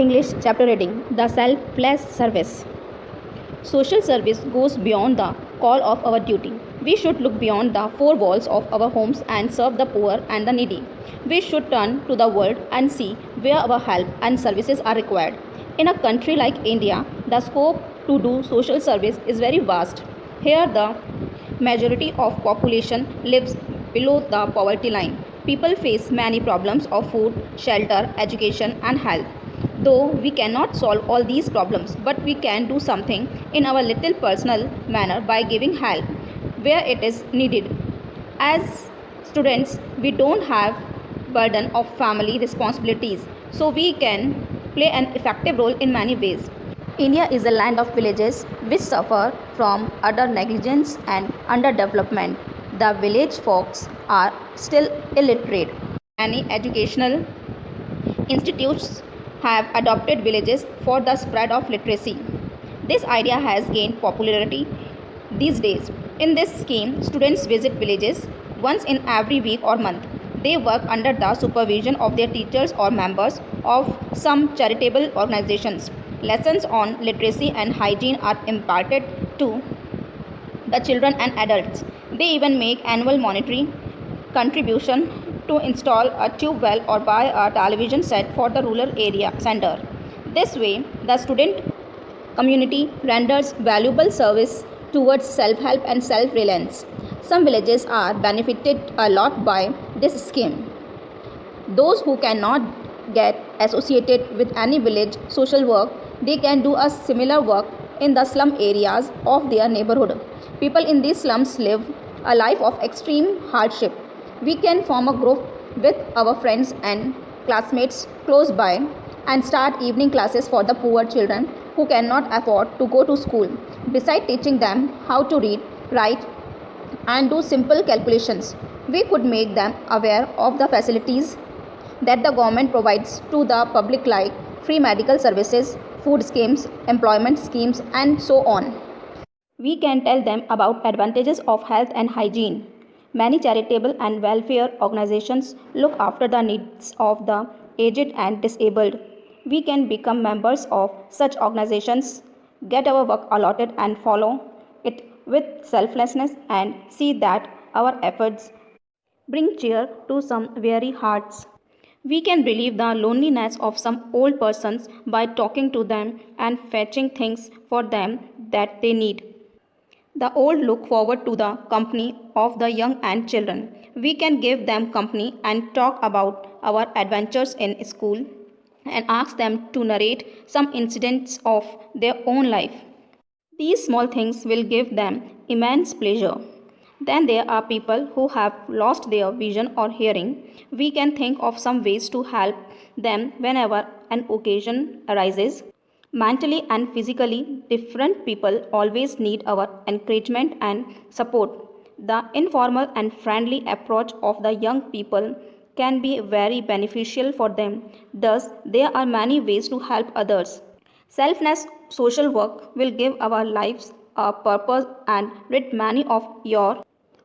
English chapter reading. The selfless service. Social service goes beyond the call of our duty. We should look beyond the four walls of our homes and serve the poor and the needy. We should turn to the world and see where our help and services are required. In a country like India, the scope to do social service is very vast. Here, the majority of population lives below the poverty line. People face many problems of food, shelter, education, and health. Though we cannot solve all these problems, but we can do something in our little personal manner by giving help where it is needed. As students, we don't have burden of family responsibilities, so we can play an effective role in many ways. India is a land of villages which suffer from utter negligence and underdevelopment. The village folks are still illiterate. Many educational institutes have adopted villages for the spread of literacy. This idea has gained popularity these days. In this scheme, students visit villages once in every week or month. They work under the supervision of their teachers or members of some charitable organizations. Lessons on literacy and hygiene are imparted to the children and adults. They even make annual monetary contribution to install a tube well or buy a television set for the rural area center. This way, the student community renders valuable service towards self-help and self-reliance. Some villages are benefited a lot by this scheme. Those who cannot get associated with any village social work, they can do a similar work in the slum areas of their neighborhood. People in these slums live a life of extreme hardship. We can form a group with our friends and classmates close by and start evening classes for the poor children who cannot afford to go to school. Besides teaching them how to read, write, and do simple calculations, we could make them aware of the facilities that the government provides to the public like free medical services, food schemes, employment schemes, and so on. We can tell them about advantages of health and hygiene. Many charitable and welfare organizations look after the needs of the aged and disabled. We can become members of such organizations, get our work allotted and follow it with selflessness and see that our efforts bring cheer to some weary hearts. We can relieve the loneliness of some old persons by talking to them and fetching things for them that they need. The old look forward to the company of the young and children. We can give them company and talk about our adventures in school and ask them to narrate some incidents of their own life. These small things will give them immense pleasure. Then there are people who have lost their vision or hearing. We can think of some ways to help them whenever an occasion arises. Mentally and physically different people always need our encouragement and support. The informal and friendly approach of the young people can be very beneficial for them. Thus, there are many ways to help others. Selfless social work will give our lives a purpose and rid many of your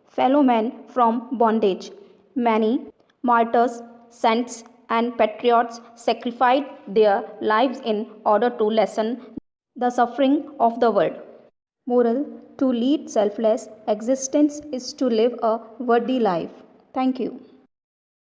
fellow men from bondage. Many martyrs, saints, and patriots sacrificed their lives in order to lessen the suffering of the world. Moral: to lead selfless existence is to live a worthy life. Thank you.